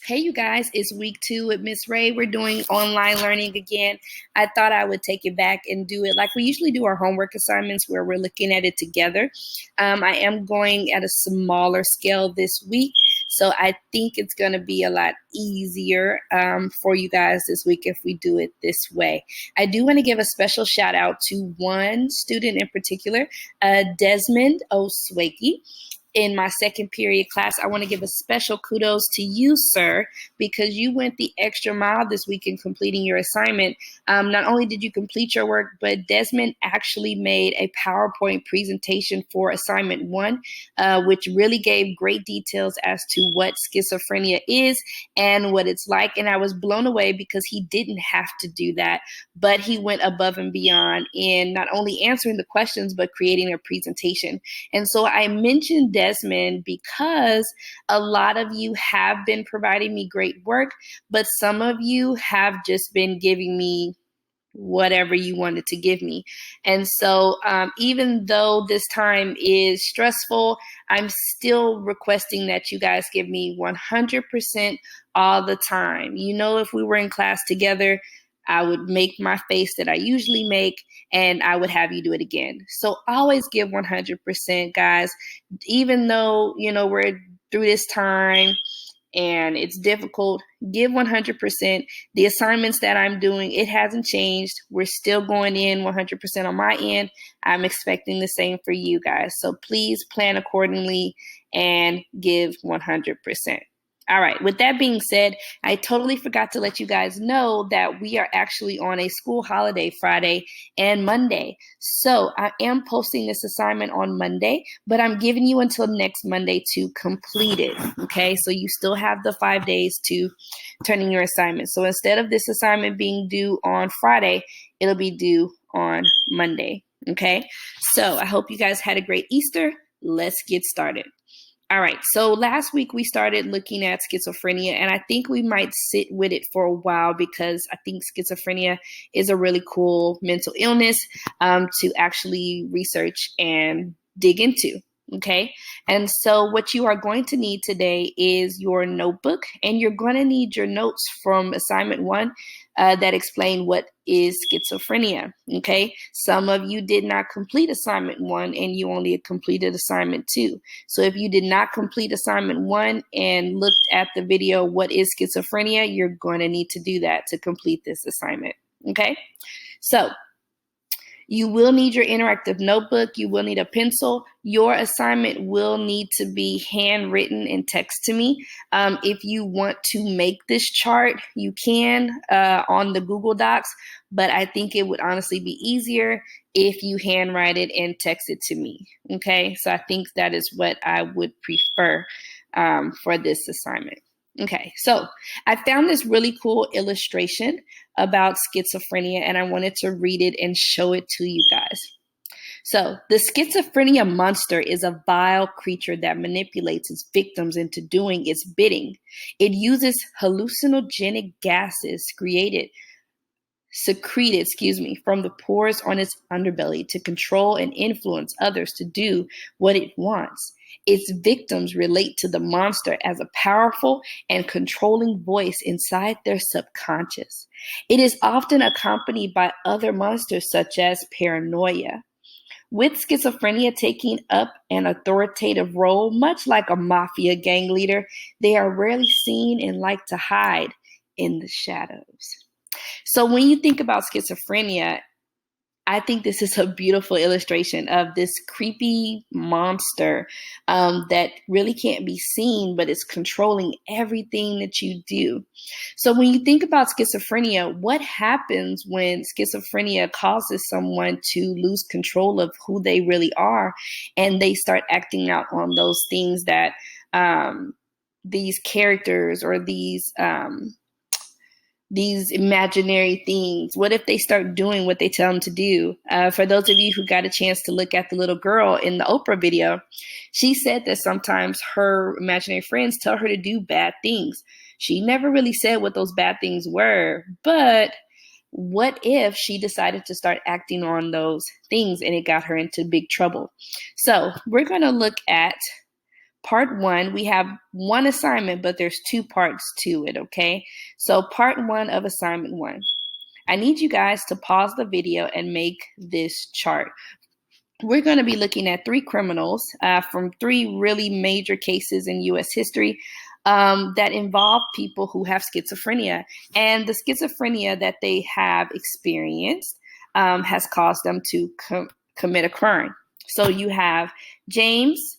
Hey, you guys, it's week 2 with Miss Ray. We're doing online learning again. I thought I would take it back and do it like we usually do our homework assignments where we're looking at it together. I am going at a smaller scale this week, so I think it's going to be a lot easier for you guys this week if we do it this way. I do want to give a special shout out to one student in particular, Desmond Oswaki. In my second period class, I want to give a special kudos to you, sir, because you went the extra mile this week in completing your assignment. Not only did you complete your work, but Desmond actually made a PowerPoint presentation for assignment 1, which really gave great details as to what schizophrenia is and what it's like. And I was blown away because he didn't have to do that, but he went above and beyond in not only answering the questions, but creating a presentation. And so I mentioned Desmond because a lot of you have been providing me great work, but some of you have just been giving me whatever you wanted to give me. And so even though this time is stressful, I'm still requesting that you guys give me 100% all the time. You know, if we were in class together, I would make my face that I usually make and I would have you do it again. So always give 100%, guys. Even though, you know, we're through this time and it's difficult, give 100%. The assignments that I'm doing, it hasn't changed. We're still going in 100% on my end. I'm expecting the same for you guys. So please plan accordingly and give 100%. All right, with that being said, I totally forgot to let you guys know that we are actually on a school holiday Friday and Monday. So I am posting this assignment on Monday, but I'm giving you until next Monday to complete it, okay? So you still have the 5 days to turn in your assignment. So instead of this assignment being due on Friday, it'll be due on Monday, okay? So I hope you guys had a great Easter. Let's get started. All right, so last week we started looking at schizophrenia, and I think we might sit with it for a while because I think schizophrenia is a really cool mental illness to actually research and dig into. Okay, and so what you are going to need today is your notebook, and you're going to need your notes from assignment 1 that explain what is schizophrenia. Okay, some of you did not complete assignment 1 and you only completed assignment 2. So if you did not complete assignment 1 and looked at the video, what is schizophrenia, you're going to need to do that to complete this assignment. Okay, so you will need your interactive notebook. You will need a pencil. Your assignment will need to be handwritten and text to me. If you want to make this chart, you can on the Google Docs, but I think it would honestly be easier if you handwrite it and text it to me. Okay, so I think that is what I would prefer for this assignment. Okay, so I found this really cool illustration about schizophrenia, and I wanted to read it and show it to you guys. So, the schizophrenia monster is a vile creature that manipulates its victims into doing its bidding. It uses hallucinogenic gases secreted from the pores on its underbelly to control and influence others to do what it wants. Its victims relate to the monster as a powerful and controlling voice inside their subconscious. It is often accompanied by other monsters such as paranoia. With schizophrenia taking up an authoritative role, much like a mafia gang leader, they are rarely seen and like to hide in the shadows. So when you think about schizophrenia, I think this is a beautiful illustration of this creepy monster that really can't be seen, but is controlling everything that you do. So when you think about schizophrenia, what happens when schizophrenia causes someone to lose control of who they really are and they start acting out on those things that these characters or these imaginary things? What if they start doing what they tell them to do? For those of you who got a chance to look at the little girl in the Oprah video, she said that sometimes her imaginary friends tell her to do bad things. She never really said what those bad things were, but what if she decided to start acting on those things and it got her into big trouble? So we're going to look at Part one, we have one assignment, but there's two parts to it, okay? So part one of assignment one. I need you guys to pause the video and make this chart. We're going to be looking at three criminals from three really major cases in U.S. history that involve people who have schizophrenia. And the schizophrenia that they have experienced has caused them to commit a crime. So you have James,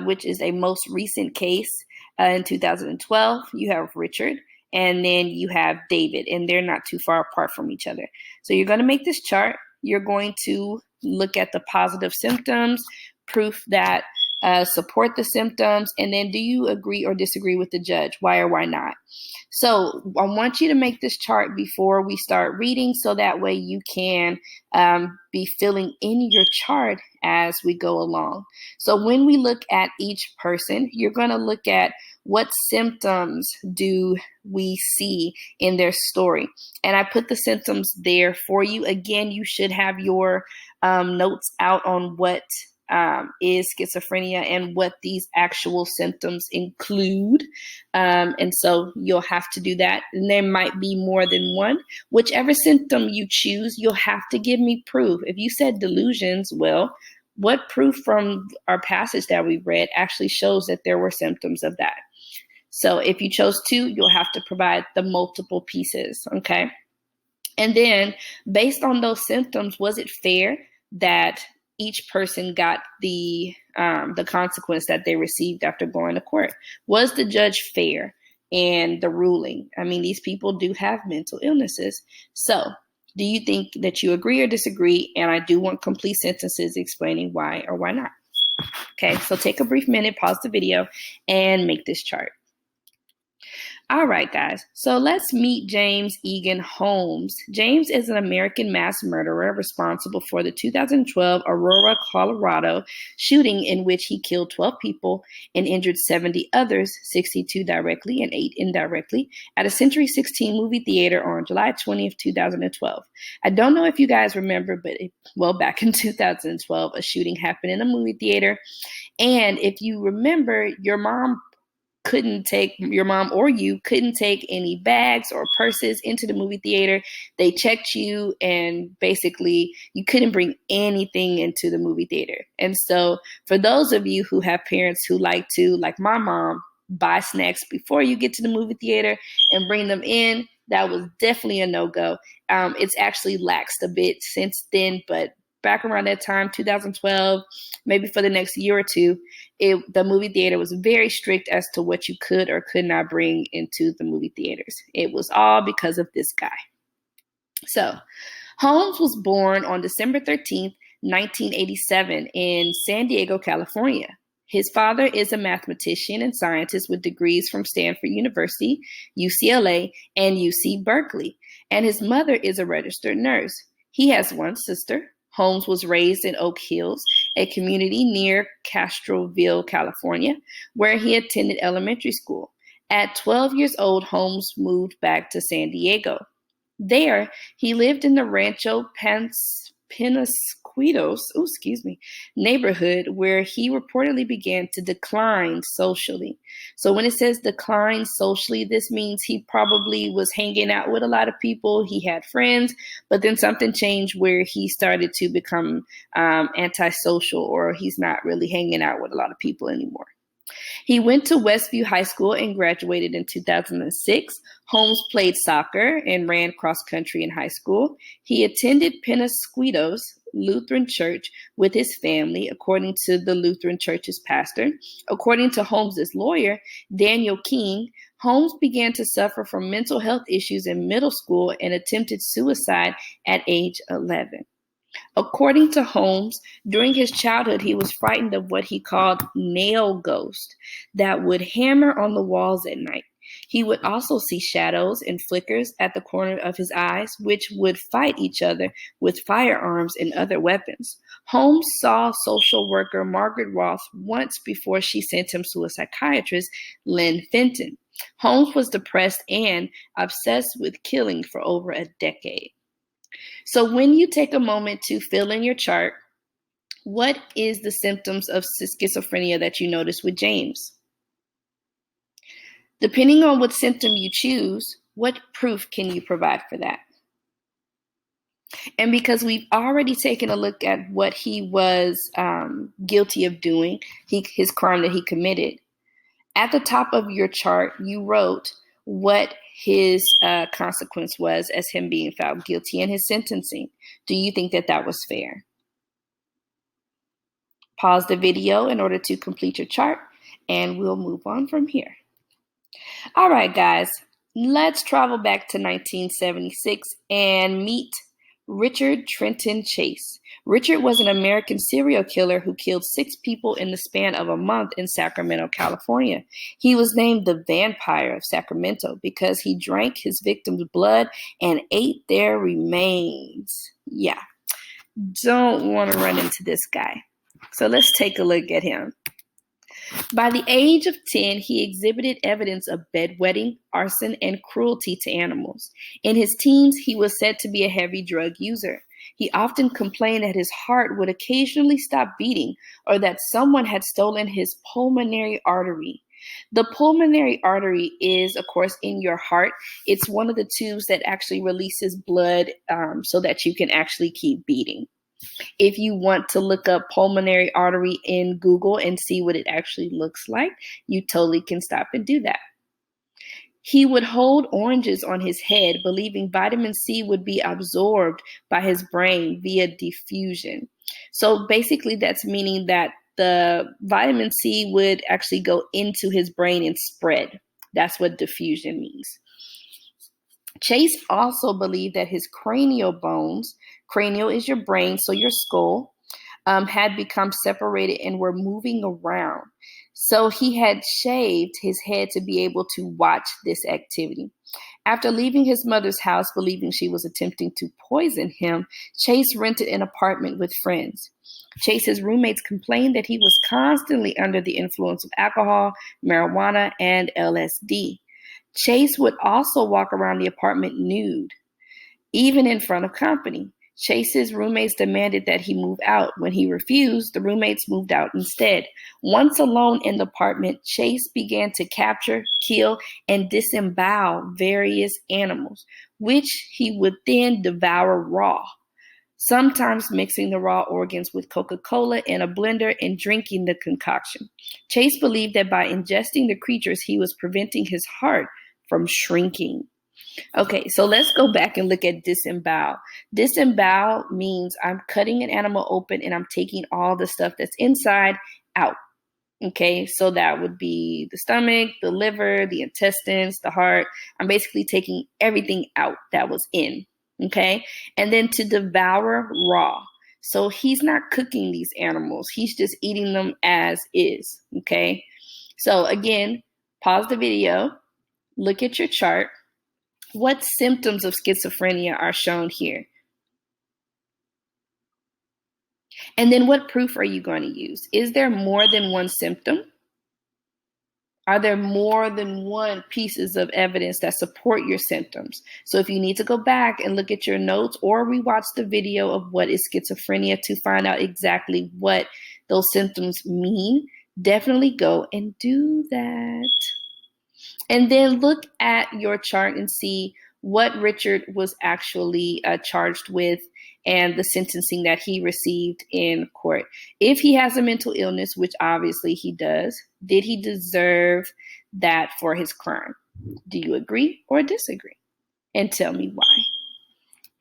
which is a most recent case in 2012. You have Richard, and then you have David, and they're not too far apart from each other. So you're going to make this chart. You're going to look at the positive symptoms, proof that support the symptoms, and then do you agree or disagree with the judge? Why or why not? So I want you to make this chart before we start reading, so that way you can be filling in your chart as we go along. So when we look at each person, you're going to look at what symptoms do we see in their story. And I put the symptoms there for you. Again, you should have your notes out on what is schizophrenia and what these actual symptoms include. And so you'll have to do that. And there might be more than one. Whichever symptom you choose, you'll have to give me proof. If you said delusions, well, what proof from our passage that we read actually shows that there were symptoms of that? So if you chose two, you'll have to provide the multiple pieces, okay? And then based on those symptoms, was it fair that each person got the consequence that they received after going to court? Was the judge fair in the ruling? I mean, these people do have mental illnesses. So do you think that you agree or disagree? And I do want complete sentences explaining why or why not. Okay, so take a brief minute, pause the video, and make this chart. All right, guys, so let's meet James Egan Holmes. James is an American mass murderer responsible for the 2012 Aurora, Colorado shooting in which he killed 12 people and injured 70 others, 62 directly and 8 indirectly, at a Century 16 movie theater on July 20th, 2012. I don't know if you guys remember, but back in 2012, a shooting happened in a movie theater. And if you remember, your mom or you couldn't take any bags or purses into the movie theater. They checked you, and basically you couldn't bring anything into the movie theater. And so for those of you who have parents who like to, like my mom, buy snacks before you get to the movie theater and bring them in, that was definitely a no-go. It's actually laxed a bit since then, but back around that time, 2012, maybe for the next year or two, the movie theater was very strict as to what you could or could not bring into the movie theaters. It was all because of this guy. So Holmes was born on December 13th, 1987 in San Diego, California. His father is a mathematician and scientist with degrees from Stanford University, UCLA, and UC Berkeley, and his mother is a registered nurse. He has one sister. Holmes was raised in Oak Hills, a community near Castroville, California, where he attended elementary school. At 12 years old, Holmes moved back to San Diego. There, he lived in the Rancho Penasquitos, neighborhood where he reportedly began to decline socially. So when it says decline socially, this means he probably was hanging out with a lot of people. He had friends, but then something changed where he started to become antisocial, or he's not really hanging out with a lot of people anymore. He went to Westview High School and graduated in 2006. Holmes played soccer and ran cross country in high school. He attended Penasquitos Lutheran Church with his family, according to the Lutheran Church's pastor. According to Holmes's lawyer, Daniel King, Holmes began to suffer from mental health issues in middle school and attempted suicide at age 11. According to Holmes, during his childhood, he was frightened of what he called nail ghosts that would hammer on the walls at night. He would also see shadows and flickers at the corner of his eyes, which would fight each other with firearms and other weapons. Holmes saw social worker Margaret Roth once before she sent him to a psychiatrist, Lynn Fenton. Holmes was depressed and obsessed with killing for over a decade. So when you take a moment to fill in your chart, What is the symptoms of schizophrenia that you notice with James? Depending on what symptom you choose, what proof can you provide for that? And because we've already taken a look at what he was guilty of doing, his crime that he committed, at the top of your chart, you wrote what his consequence was as him being found guilty and his sentencing. Do you think that that was fair? Pause the video in order to complete your chart, and we'll move on from here. All right, guys, let's travel back to 1976 and meet Richard Trenton Chase. Richard was an American serial killer who killed 6 people in the span of a month in Sacramento, California. He was named the Vampire of Sacramento because he drank his victims' blood and ate their remains. Yeah, don't want to run into this guy. So let's take a look at him. By the age of 10, he exhibited evidence of bedwetting, arson, and cruelty to animals. In his teens, he was said to be a heavy drug user. He often complained that his heart would occasionally stop beating or that someone had stolen his pulmonary artery. The pulmonary artery is, of course, in your heart. It's one of the tubes that actually releases blood so that you can actually keep beating. If you want to look up pulmonary artery in Google and see what it actually looks like, you totally can stop and do that. He would hold oranges on his head, believing vitamin C would be absorbed by his brain via diffusion. So basically, that's meaning that the vitamin C would actually go into his brain and spread. That's what diffusion means. Chase also believed that his cranial bones, cranial is your brain, so your skull, had become separated and were moving around. So he had shaved his head to be able to watch this activity. After leaving his mother's house, believing she was attempting to poison him, Chase rented an apartment with friends. Chase's roommates complained that he was constantly under the influence of alcohol, marijuana, and LSD. Chase would also walk around the apartment nude, even in front of company. Chase's roommates demanded that he move out. When he refused, the roommates moved out instead. Once alone in the apartment, Chase began to capture, kill, and disembowel various animals, which he would then devour raw, sometimes mixing the raw organs with Coca-Cola in a blender and drinking the concoction. Chase believed that by ingesting the creatures, he was preventing his heart from shrinking. Okay, so let's go back and look at disembowel. Disembowel means I'm cutting an animal open and I'm taking all the stuff that's inside out. Okay, so that would be the stomach, the liver, the intestines, the heart. I'm basically taking everything out that was in. Okay, and then to devour raw. So he's not cooking these animals, he's just eating them as is. Okay, so again, pause the video, look at your chart. What symptoms of schizophrenia are shown here? And then what proof are you going to use? Is there more than one symptom? Are there more than one pieces of evidence that support your symptoms? So if you need to go back and look at your notes or rewatch the video of what is schizophrenia to find out exactly what those symptoms mean, definitely go and do that. And then look at your chart and see what Richard was actually charged with and the sentencing that he received in court. If he has a mental illness, which obviously he does, did he deserve that for his crime? Do you agree or disagree? And tell me why.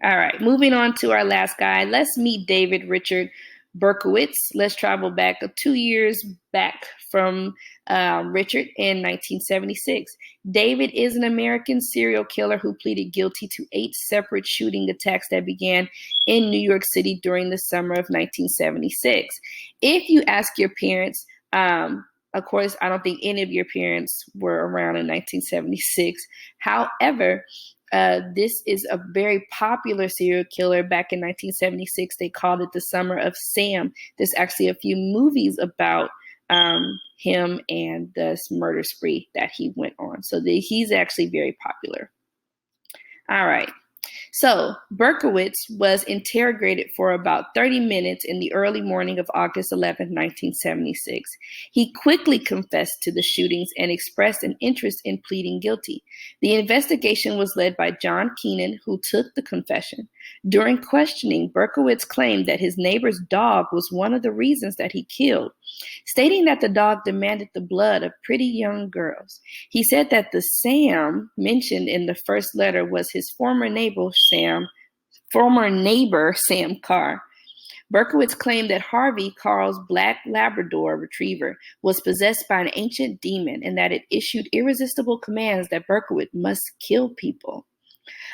All right, moving on to our last guy. Let's meet David Richard Berkowitz. Let's travel back 2 years back from Richard in 1976. David is an American serial killer who pleaded guilty to 8 separate shooting attacks that began in New York City during the summer of 1976. If you ask your parents, of course, I don't think any of your parents were around in 1976. However, this is a very popular serial killer. Back in 1976, they called it the Summer of Sam. There's actually a few movies about him and this murder spree that he went on. So he's actually very popular. All right. So Berkowitz was interrogated for about 30 minutes in the early morning of August 11, 1976. He quickly confessed to the shootings and expressed an interest in pleading guilty. The investigation was led by John Keenan, who took the confession. During questioning, Berkowitz claimed that his neighbor's dog was one of the reasons that he killed, stating that the dog demanded the blood of pretty young girls. He said that the Sam mentioned in the first letter was his former neighbor Sam Carr. Berkowitz claimed that Harvey, Carl's black Labrador retriever, was possessed by an ancient demon and that it issued irresistible commands that Berkowitz must kill people.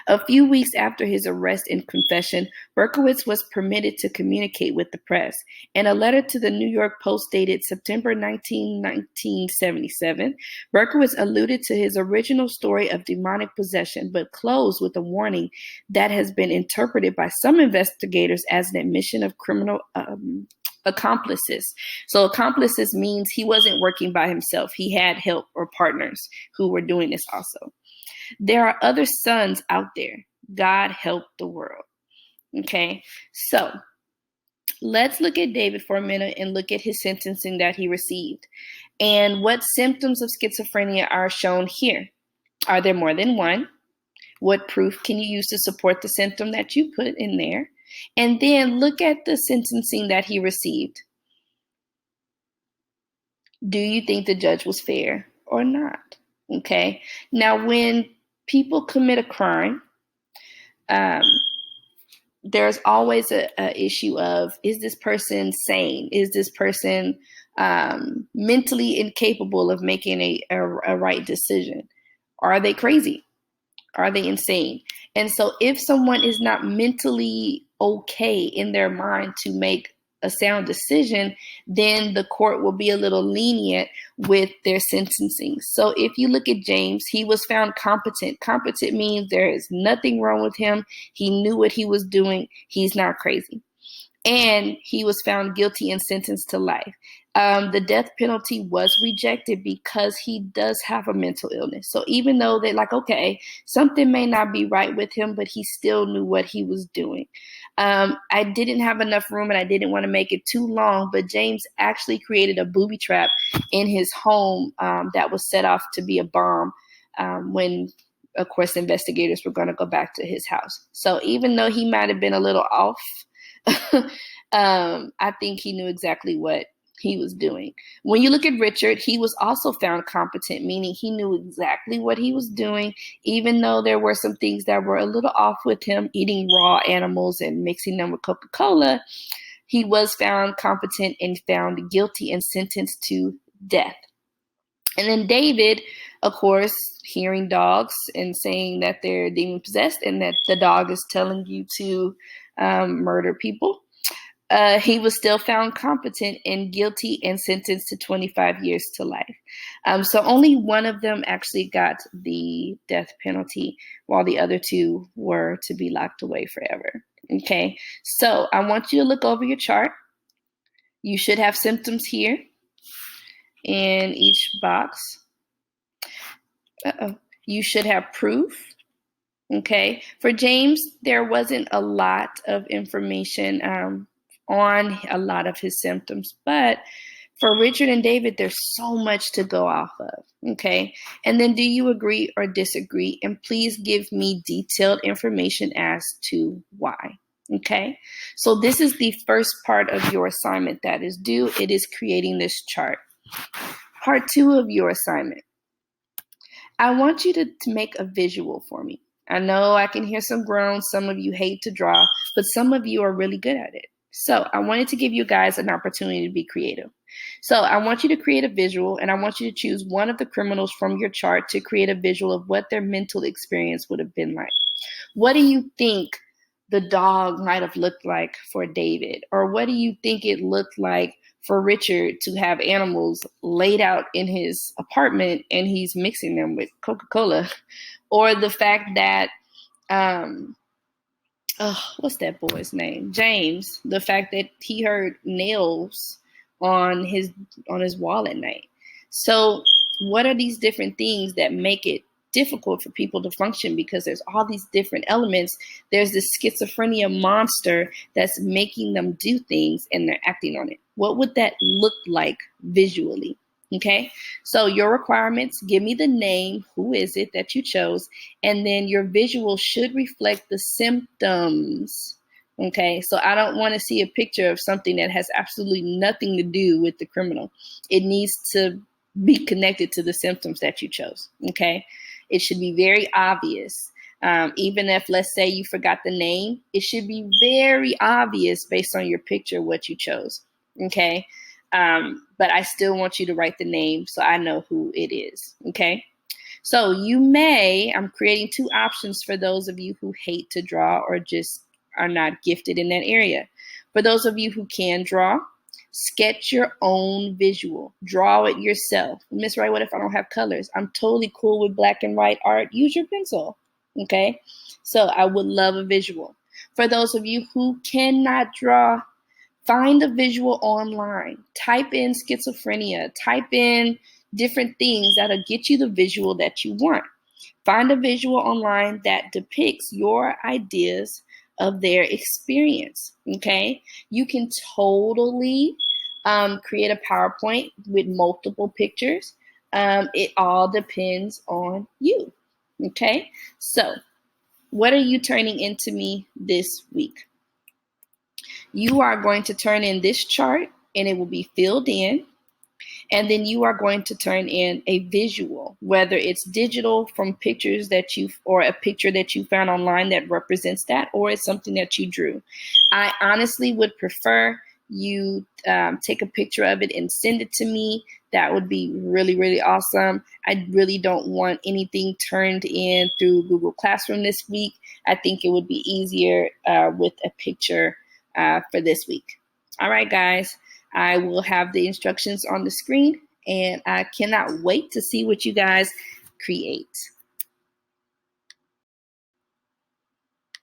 A few weeks after his arrest and confession, Berkowitz was permitted to communicate with the press. In a letter to the New York Post dated September 19, 1977, Berkowitz alluded to his original story of demonic possession, but closed with a warning that has been interpreted by some investigators as an admission of criminal accomplices. So accomplices means he wasn't working by himself. He had help or partners who were doing this also. There are other sons out there. God help the world. Okay, so let's look at David for a minute and look at his sentencing that he received. And what symptoms of schizophrenia are shown here? Are there more than one? What proof can you use to support the symptom that you put in there? And then look at the sentencing that he received. Do you think the judge was fair or not? Okay, now when people commit a crime, there's always a issue of, is this person sane? Is this person mentally incapable of making a right decision? Are they crazy? Are they insane? And so if someone is not mentally okay in their mind to make a sound decision, then the court will be a little lenient with their sentencing. So if you look at James, he was found competent. Competent means there is nothing wrong with him. He knew what he was doing. He's not crazy. And he was found guilty and sentenced to life. The death penalty was rejected because he does have a mental illness. So even though they're like, okay, something may not be right with him, but he still knew what he was doing. I didn't have enough room and I didn't want to make it too long, but James actually created a booby trap in his home that was set off to be a bomb when, of course, investigators were going to go back to his house. So even though he might have been a little off, I think he knew exactly what he was doing. When you look at Richard, he was also found competent, meaning he knew exactly what he was doing, even though there were some things that were a little off with him, eating raw animals and mixing them with Coca-Cola. He was found competent and found guilty and sentenced to death. And then David, of course, hearing dogs and saying that they're demon possessed and that the dog is telling you to murder people. He was still found competent and guilty and sentenced to 25 years to life. So only one of them actually got the death penalty, while the other two were to be locked away forever. Okay, so I want you to look over your chart. You should have symptoms here in each box. You should have proof. Okay, for James, there wasn't a lot of information on a lot of his symptoms, but for Richard and David, there's so much to go off of. Okay, and then do you agree or disagree? And please give me detailed information as to why. Okay, so this is the first part of your assignment that is due. It is creating this chart. Part 2 of your assignment. I want you to make a visual for me. I know I can hear some groans. Some of you hate to draw, but some of you are really good at it. So I wanted to give you guys an opportunity to be creative. So I want you to create a visual, and I want you to choose one of the criminals from your chart to create a visual of what their mental experience would have been like. What do you think the dog might have looked like for David? Or what do you think it looked like for Richard to have animals laid out in his apartment and he's mixing them with Coca-Cola? Or the fact that, what's that boy's name? James, the fact that he heard nails on his wall at night. So what are these different things that make it difficult for people to function because there's all these different elements. There's this schizophrenia monster that's making them do things and they're acting on it. What would that look like visually? Okay, so your requirements, give me the name, who is it that you chose, and then your visual should reflect the symptoms. Okay, so I don't want to see a picture of something that has absolutely nothing to do with the criminal. It needs to be connected to the symptoms that you chose. Okay, it should be very obvious. Even if, let's say, you forgot the name, it should be very obvious based on your picture what you chose. Okay, but I still want you to write the name so I know who it is. Okay. So I'm creating two options for those of you who hate to draw or just are not gifted in that area. For those of you who can draw, sketch your own visual. Draw it yourself. Miss Ray, what if I don't have colors? I'm totally cool with black and white art. Use your pencil. Okay? So I would love a visual. For those of you who cannot draw, find a visual online. Type in schizophrenia. Type in different things that'll get you the visual that you want. Find a visual online that depicts your ideas of their experience. Okay? You can totally create a PowerPoint with multiple pictures. It all depends on you. Okay? So, what are you turning into me this week? You are going to turn in this chart and it will be filled in. And then you are going to turn in a visual, whether it's digital from pictures that or a picture that you found online that represents that, or it's something that you drew. I honestly would prefer you take a picture of it and send it to me. That would be really, really awesome. I really don't want anything turned in through Google Classroom this week. I think it would be easier with a picture for this week. All right, guys. I will have the instructions on the screen, and I cannot wait to see what you guys create.